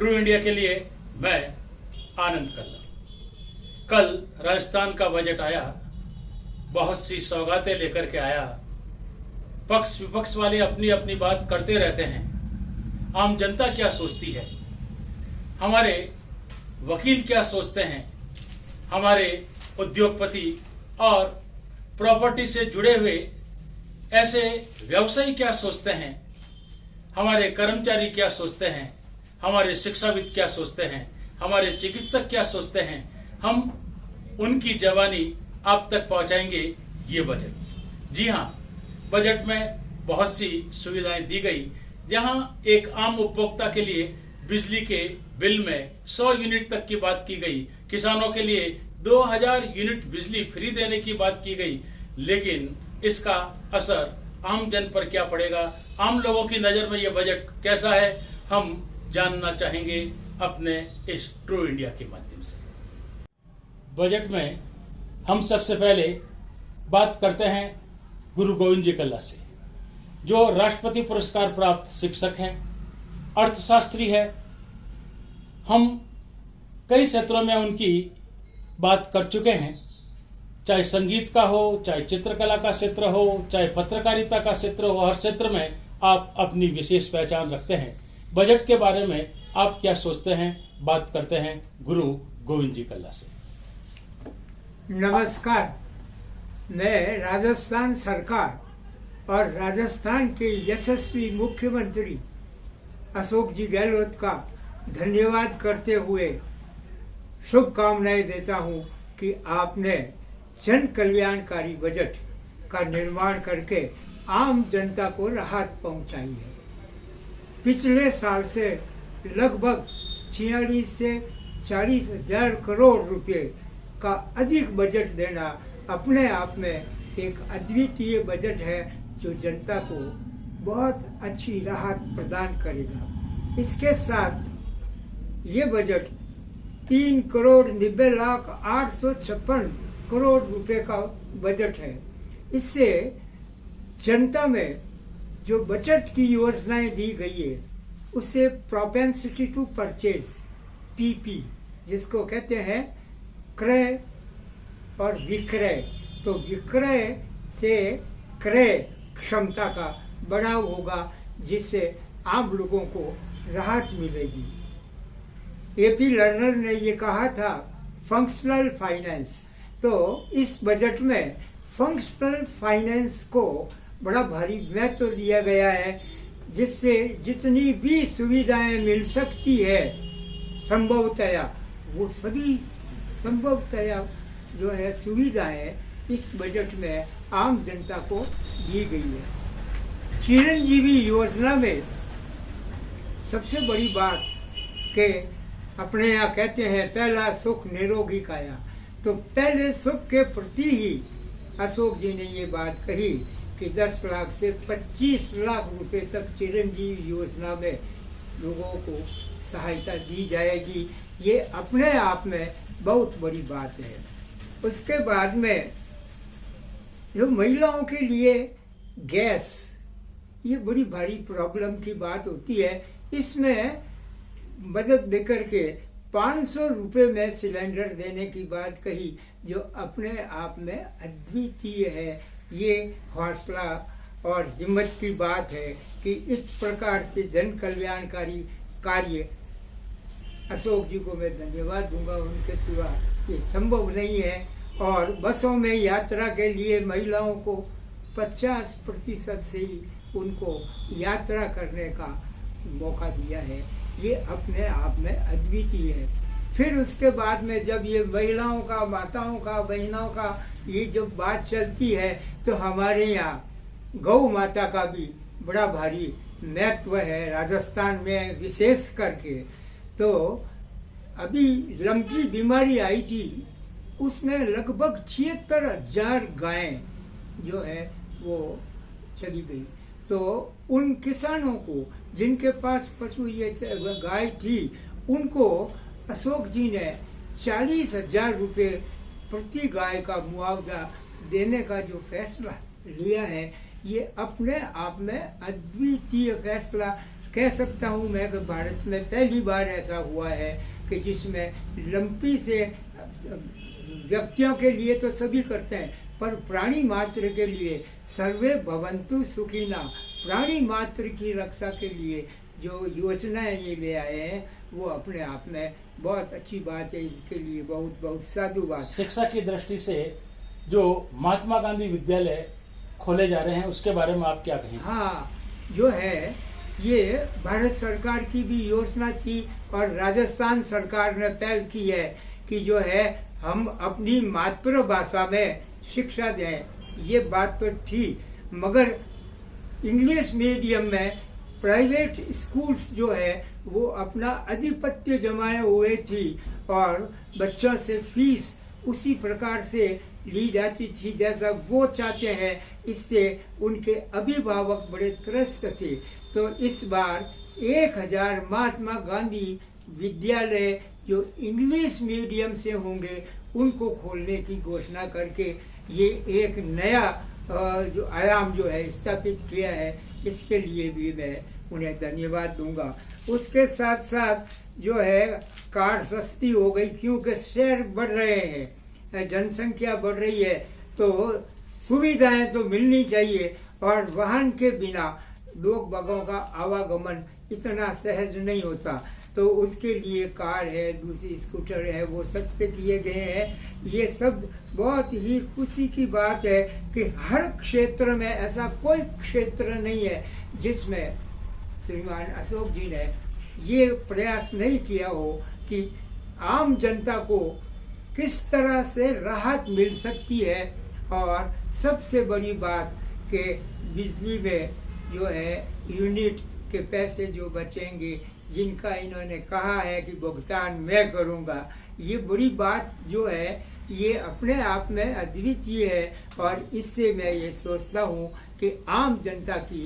True India के लिए मैं आनंद कल्ला। कल राजस्थान का बजट आया, बहुत सी सौगातें लेकर के आया। पक्ष विपक्ष वाले अपनी अपनी बात करते रहते हैं। आम जनता क्या सोचती है, हमारे वकील क्या सोचते हैं, हमारे उद्योगपति और प्रॉपर्टी से जुड़े हुए ऐसे व्यवसायी क्या सोचते हैं, हमारे कर्मचारी क्या सोचते हैं, हमारे शिक्षाविद क्या सोचते हैं, हमारे चिकित्सक क्या सोचते हैं, हम उनकी जवानी आप तक पहुंचाएंगे ये बजट। जी हाँ, बजट में बहुत सी सुविधाएं दी गई। जहां एक आम उपभोक्ता के लिए बिजली के बिल में 100 यूनिट तक की बात की गई, किसानों के लिए 2000 यूनिट बिजली फ्री देने की बात की गई, लेकिन इसका असर आम जन पर क्या पड़ेगा, आम लोगों की नजर में यह बजट कैसा है, हम जानना चाहेंगे अपने इस ट्रू इंडिया के माध्यम से। बजट में हम सबसे पहले बात करते हैं गुरु गोविंद जी कल्ला से, जो राष्ट्रपति पुरस्कार प्राप्त शिक्षक हैं, अर्थशास्त्री है। हम कई क्षेत्रों में उनकी बात कर चुके हैं, चाहे संगीत का हो, चाहे चित्रकला का क्षेत्र हो, चाहे पत्रकारिता का क्षेत्र हो, हर क्षेत्र में आप अपनी विशेष पहचान रखते हैं। बजट के बारे में आप क्या सोचते हैं, बात करते हैं गुरु गोविंद जी कल्ला से। नमस्कार, मैं राजस्थान सरकार और राजस्थान के यशस्वी मुख्यमंत्री अशोक जी गहलोत का धन्यवाद करते हुए शुभकामनाएं देता हूं कि आपने जन कल्याणकारी बजट का निर्माण करके आम जनता को राहत पहुंचाई है। पिछले साल से लगभग 46 से 40 हजार करोड़ रुपए का अधिक बजट देना अपने आप में एक अद्वितीय बजट है, जो जनता को बहुत अच्छी राहत प्रदान करेगा। इसके साथ ये बजट 3,90,0856 करोड़ रुपए का बजट है। इससे जनता में जो बचत की योजनाएं दी गई है, उससे प्रोपेंसिटी टू परचेज पीपी, जिसको कहते हैं क्रय और विक्रय, तो विक्रय से क्रय क्षमता का बढ़ाव होगा, जिससे आम लोगों को राहत मिलेगी। एपी लर्नर ने ये कहा था फंक्शनल फाइनेंस, तो इस बजट में फंक्शनल फाइनेंस को बड़ा भारी महत्व दिया गया है, जिससे जितनी भी सुविधाएं मिल सकती है संभवतया, वो सभी संभवतया जो है सुविधाएं इस बजट में आम जनता को दी गई है। चिरंजीवी योजना में सबसे बड़ी बात के अपने यहाँ कहते हैं पहला सुख निरोगी काया, तो पहले सुख के प्रति ही अशोक जी ने ये बात कही कि 10 लाख से 25 लाख रुपए तक चिरंजीवी योजना में लोगों को सहायता दी जाएगी। ये अपने आप में बहुत बड़ी बात है। उसके बाद में जो महिलाओं के लिए गैस, ये बड़ी भारी प्रॉब्लम की बात होती है। इसमें मदद देकर के 500 रुपए में सिलेंडर देने की बात कही, जो अपने आप में अद्वितीय है। ये हौसला और हिम्मत की बात है कि इस प्रकार से जन कल्याणकारी कार्य अशोक जी को मैं धन्यवाद दूंगा, उनके सिवा ये संभव नहीं है। और बसों में यात्रा के लिए महिलाओं को 50% से ही उनको यात्रा करने का मौका दिया है। ये अपने आप में अद्वितीय है। फिर उसके बाद में जब ये महिलाओं का, माताओं का, बहनों का ये जब बात चलती है, तो हमारे यहाँ गौ माता का भी बड़ा भारी महत्व है राजस्थान में विशेष करके। तो अभी लंपी बीमारी आई थी, उसमें लगभग 76,000 गायें जो है वो चली गई। तो उन किसानों को जिनके पास पशु ये गाय थी, उनको अशोक जी ने 40,000 रुपये प्रति गाय का मुआवजा देने का जो फैसला लिया है, ये अपने आप में अद्वितीय फैसला कह सकता हूँ मैं कि भारत में पहली बार ऐसा हुआ है कि जिसमें लंपी से व्यक्तियों के लिए तो सभी करते हैं, पर प्राणी मात्र के लिए सर्वे भवन्तु सुखिना, प्राणी मात्र की रक्षा के लिए जो योजनाएं ये ले आए हैं वो अपने आप में बहुत अच्छी बात है। इसके लिए बहुत बहुत साधुवाद। शिक्षा की दृष्टि से जो महात्मा गांधी विद्यालय खोले जा रहे हैं उसके बारे में आप क्या कहेंगे? हाँ, जो है ये भारत सरकार की भी योजना थी और राजस्थान सरकार ने पहल की है कि जो है हम अपनी मातृभाषा में शिक्षा दें। ये बात तो थी, मगर इंग्लिश मीडियम में प्राइवेट स्कूल्स जो है वो अपना आधिपत्य जमाए हुए थी और बच्चों से फीस उसी प्रकार से ली जाती थी जैसा वो चाहते हैं। इससे उनके अभिभावक बड़े त्रस्त थे। तो इस बार 1000 महात्मा गांधी विद्यालय जो इंग्लिश मीडियम से होंगे उनको खोलने की घोषणा करके ये एक नया जो आयाम जो है स्थापित किया है। इसके लिए भी मैं उन्हें धन्यवाद दूंगा। उसके साथ साथ जो है कार सस्ती हो गई, क्योंकि शहर बढ़ रहे हैं, जनसंख्या बढ़ रही है, तो सुविधाएं तो मिलनी चाहिए और वाहन के बिना लोग बागों का आवागमन इतना सहज नहीं होता। तो उसके लिए कार है, दूसरी स्कूटर है, वो सस्ते किए गए हैं। ये सब बहुत ही खुशी की बात है कि हर क्षेत्र में ऐसा कोई क्षेत्र नहीं है जिसमें श्रीमान अशोक जी ने ये प्रयास नहीं किया हो कि आम जनता को किस तरह से राहत मिल सकती है। और सबसे बड़ी बात कि बिजली में जो है यूनिट के पैसे जो बचेंगे, जिनका इन्होंने कहा है कि भुगतान मैं करूंगा, ये बड़ी बात जो है ये अपने आप में अद्वितीय है। और इससे मैं ये सोचता हूँ कि आम जनता की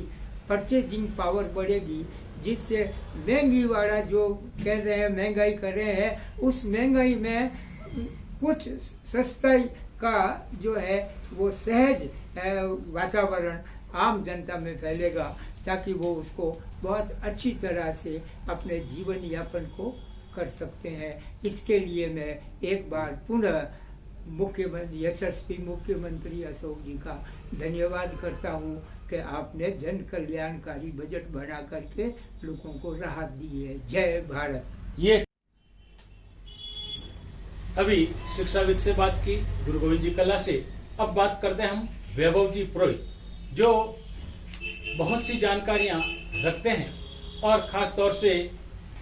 परचेजिंग पावर बढ़ेगी, जिससे महंगी वाला जो कह रहे हैं महंगाई कर रहे हैं, उस महंगाई में कुछ सस्ताई का जो है वो सहज वातावरण आम जनता में फैलेगा, ताकि वो उसको बहुत अच्छी तरह से अपने जीवन यापन को कर सकते हैं। इसके लिए मैं एक बार पुनः मुख्यमंत्री यशस्वी मुख्यमंत्री अशोक जी का धन्यवाद करता हूँ कि आपने जन कल्याणकारी बजट बना करके लोगों को राहत दी है। जय भारत। ये अभी शिक्षाविद से बात की, गुरु गोविंद जी कला से। अब बात करते हैं हम वैभव जी पुरोहित, जो बहुत सी जानकारियां रखते हैं और खास तौर से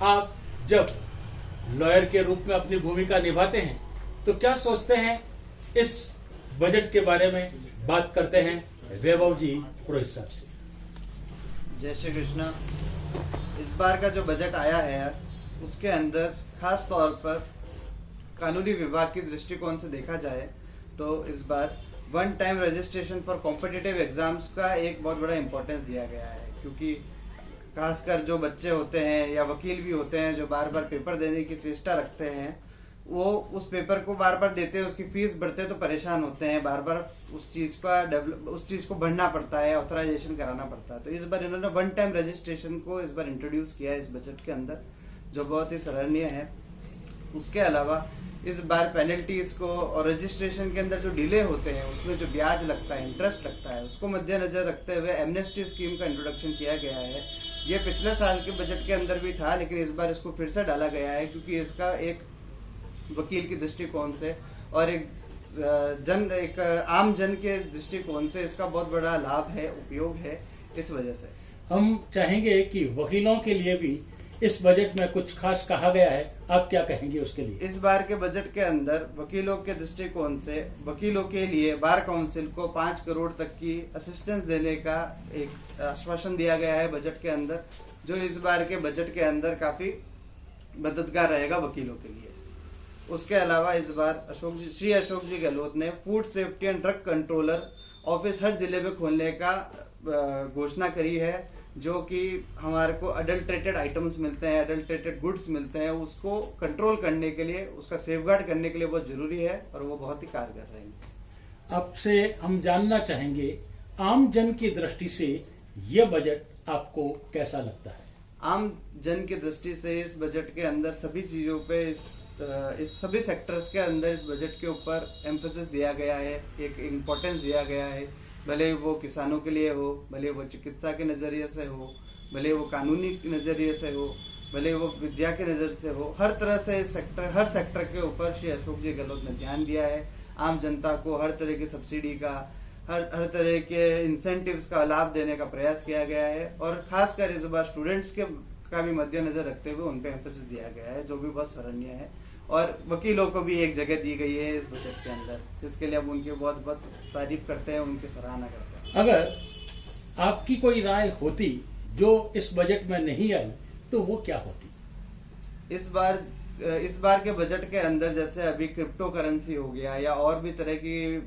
आप जब लॉयर के रूप में अपनी भूमिका निभाते हैं तो क्या सोचते हैं इस बजट के बारे में? बात करते हैं वैभव जी पुरोहित साहब से। जय श्री कृष्णा। इस बार का जो बजट आया है उसके अंदर खास तौर पर कानूनी विभाग की दृष्टिकोण से देखा जाए तो इस बार one time registration for competitive exams का एक बहुत बड़ा इंपॉर्टेंस दिया गया है, क्योंकि खासकर जो बच्चे होते हैं या वकील भी होते हैं जो बार बार पेपर देने की चेष्टा रखते हैं, वो उस पेपर को बार बार देते हैं, उसकी फीस बढ़ते तो परेशान होते हैं, बार बार उस चीज को भरना पड़ता है, ऑथराइजेशन कराना पड़ता है। तो इस बार इन्होंने वन टाइम रजिस्ट्रेशन को इस बार इंट्रोड्यूस किया है इस बजट के अंदर, जो बहुत ही सराहनीय है। उसके अलावा इस बार पेनल्टीज को और रजिस्ट्रेशन के अंदर जो डिले होते हैं उसमें जो ब्याज लगता है, इंटरेस्ट लगता है, उसको मद्देनजर रखते हुए एमनेस्टी स्कीम का इंट्रोडक्शन किया गया है। ये पिछले साल के बजट के अंदर भी था, लेकिन इस बार इसको फिर से डाला गया है, क्योंकि इसका एक वकील की दृष्टिकोण से और एक आम जन के दृष्टिकोण से इसका बहुत बड़ा लाभ है, उपयोग है। इस वजह से हम चाहेंगे कि वकीलों के लिए भी इस बजट में कुछ खास कहा गया है, आप क्या कहेंगे उसके लिए? इस बार के बजट के अंदर वकीलों के दृष्टिकोण से वकीलों के लिए बार काउंसिल को 5 करोड़ तक की असिस्टेंस देने का एक आश्वासन दिया गया है बजट के अंदर, जो इस बार के बजट के अंदर काफी मददगार रहेगा वकीलों के लिए। उसके अलावा इस बार श्री अशोक जी गहलोत ने food safety and drug controller office हर जिले में खोलने का घोषणा करी है, जो कि हमारे को अडल्ट्रेटेड आइटम्स मिलते हैं, अडल्ट्रेटेड गुड्स मिलते हैं, उसको कंट्रोल करने के लिए, उसका सेफगार्ड करने के लिए बहुत जरूरी है और वो बहुत ही कारगर रहेंगे। आपसे हम जानना चाहेंगे आम जन की दृष्टि से यह बजट आपको कैसा लगता है? आम जन की दृष्टि से इस बजट के अंदर सभी चीज़ों पे इस सभी सेक्टर्स के अंदर इस बजट के ऊपर एम्फेसिस दिया गया है, एक इम्पोर्टेंस दिया गया है। भले वो किसानों के लिए हो, भले वो चिकित्सा के नज़रिए से हो, भले वो कानूनी नज़रिए से हो, भले वो विद्या के नज़र से हो, हर तरह से हर सेक्टर के ऊपर श्री अशोक जी गहलोत ने ध्यान दिया है। आम जनता को हर तरह की सब्सिडी का, हर तरह के इंसेंटिव्स का लाभ देने का प्रयास किया गया है और खासकर इस बार स्टूडेंट्स के का भी मद्देनजर रखते हुए उन पे एम्फेसिस दिया गया है, जो भी बहुत सराहनीय है। और वकीलों को भी एक जगह दी गई है इस बजट के अंदर, जिसके लिए अब उनकी बहुत बहुत तारीफ करते हैं, उनकी सराहना करते हैं। अगर आपकी कोई राय होती जो इस बजट में नहीं आई तो वो क्या होती? इस बार के बजट के अंदर जैसे अभी क्रिप्टो करेंसी हो गया या और भी तरह की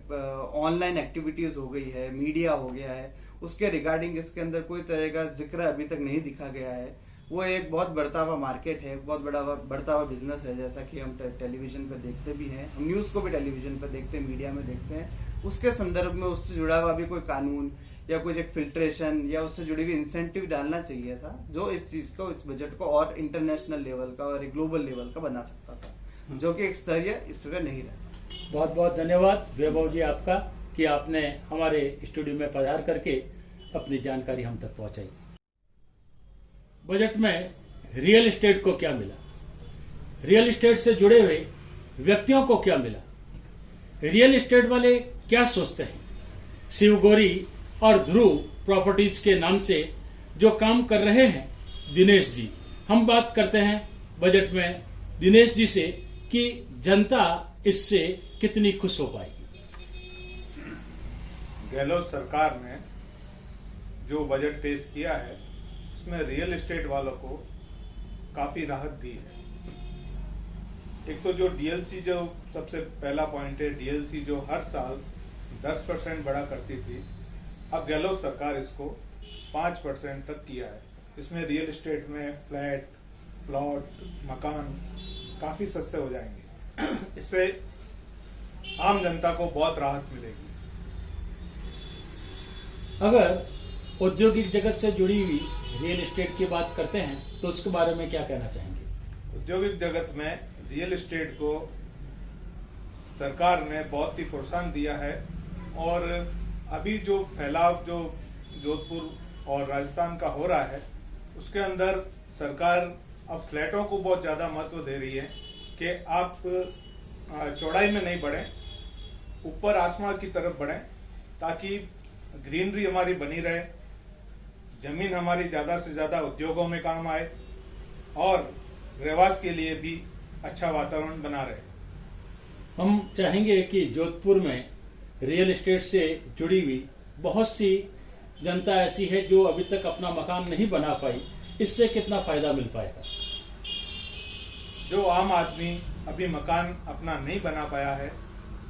ऑनलाइन एक्टिविटीज हो गई है, मीडिया हो गया है, उसके रिगार्डिंग इसके अंदर कोई तरह का जिक्र अभी तक नहीं दिखा गया है। वो एक बहुत बढ़ता हुआ मार्केट है, बहुत बढ़ता हुआ बिजनेस है, जैसा कि हम टेलीविजन पे देखते भी हैं, हम न्यूज़ को भी टेलीविजन पे देखते हैं, मीडिया में देखते हैं। उसके संदर्भ में उससे जुड़ा हुआ भी कोई कानून या कुछ एक फिल्ट्रेशन या उससे जुड़ी हुई इंसेंटिव डालना चाहिए था, जो इस चीज को, इस बजट को और इंटरनेशनल लेवल का और एक ग्लोबल लेवल का बना सकता था, जो कि एक स्तरीय इस वजह नहीं रहा। बहुत बहुत धन्यवाद वैभव जी आपका कि आपने हमारे स्टूडियो में पधार करके अपनी जानकारी हम तक पहुंचाई। बजट में रियल एस्टेट को क्या मिला, रियल एस्टेट से जुड़े हुए व्यक्तियों को क्या मिला, रियल एस्टेट वाले क्या सोचते हैं, शिवगौरी और ध्रुव प्रॉपर्टीज के नाम से जो काम कर रहे हैं दिनेश जी, हम बात करते हैं बजट में दिनेश जी से कि जनता इससे कितनी खुश हो पाएगी। गहलोत सरकार ने जो बजट पेश किया है उसमें रियल एस्टेट वालों को काफी राहत दी है। एक तो जो डीएलसी, जो सबसे पहला पॉइंट है, डीएलसी जो हर साल 10% बढ़ा करती थी, अब गहलोत सरकार इसको 5% तक किया है। इसमें रियल एस्टेट में फ्लैट, प्लॉट, मकान काफी सस्ते हो जाएंगे। इससे आम जनता को बहुत राहत मिलेगी। अगर औद्योगिक जगत से जुड़ी हुई रियल एस्टेट की बात करते हैं तो उसके बारे में क्या कहना चाहेंगे? औद्योगिक जगत में रियल एस्टेट को सरकार ने बहुत ही प्रोत्साहन दिया है और अभी जो फैलाव जो जोधपुर और राजस्थान का हो रहा है उसके अंदर सरकार अब फ्लैटों को बहुत ज्यादा महत्व दे रही है कि आप चौड़ाई में नहीं बढ़ें, ऊपर आसमान की तरफ बढ़ें, ताकि ग्रीनरी हमारी बनी रहे, जमीन हमारी ज्यादा से ज्यादा उद्योगों में काम आए और रहवास के लिए भी अच्छा वातावरण बना रहे। हम चाहेंगे कि जोधपुर में रियल एस्टेट से जुड़ी हुई बहुत सी जनता ऐसी है जो अभी तक अपना मकान नहीं बना पाई, इससे कितना फायदा मिल पाएगा? जो आम आदमी अभी मकान अपना नहीं बना पाया है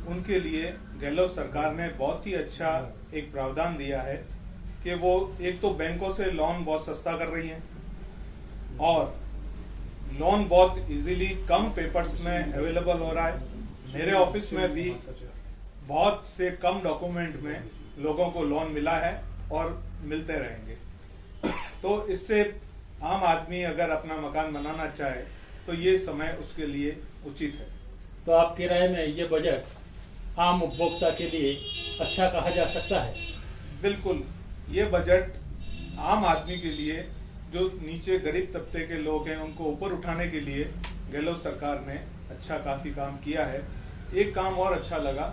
उनके लिए गहलोत सरकार ने बहुत ही अच्छा एक प्रावधान दिया है कि वो एक तो बैंकों से लोन बहुत सस्ता कर रही है और लोन बहुत इजीली कम पेपर्स में अवेलेबल हो रहा है। मेरे ऑफिस में भी बहुत से कम डॉक्यूमेंट में लोगों को लोन मिला है और मिलते रहेंगे। तो इससे आम आदमी अगर अपना मकान बनाना चाहे तो ये समय उसके लिए उचित है। तो आपकी राय में ये बजट आम उपभोक्ता के लिए अच्छा कहा जा सकता है? बिल्कुल, ये बजट आम आदमी के लिए, जो नीचे गरीब तबके के लोग हैं, उनको ऊपर उठाने के लिए गहलोत सरकार ने अच्छा काफी काम किया है। एक काम और अच्छा लगा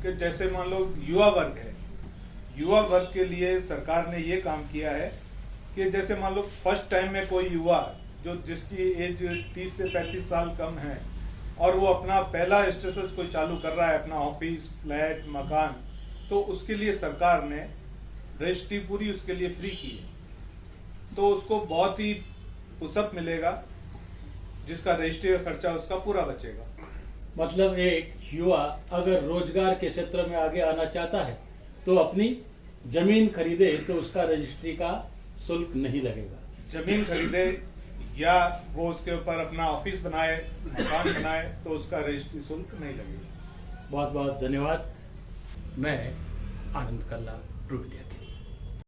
कि जैसे मान लो युवा वर्ग है, युवा वर्ग के लिए सरकार ने ये काम किया है कि जैसे मान लो फर्स्ट टाइम में कोई युवा जो जिसकी एज 30 से 35 साल कम है और वो अपना पहला स्टेटस कोई चालू कर रहा है, अपना ऑफिस, फ्लैट, मकान, तो उसके लिए सरकार ने रजिस्ट्री पूरी उसके लिए फ्री की है। तो उसको बहुत ही पुशअप मिलेगा, जिसका रजिस्ट्री का खर्चा उसका पूरा बचेगा। मतलब एक युवा अगर रोजगार के क्षेत्र में आगे आना चाहता है तो अपनी जमीन खरीदे तो उसका रजिस्ट्री का शुल्क नहीं लगेगा। जमीन खरीदे या वो उसके ऊपर अपना ऑफिस बनाए, मकान बनाए, तो उसका रजिस्ट्री शुल्क नहीं लगेगा। बहुत बहुत धन्यवाद। मैं आनंद कल्ला, ट्रू इंडिया।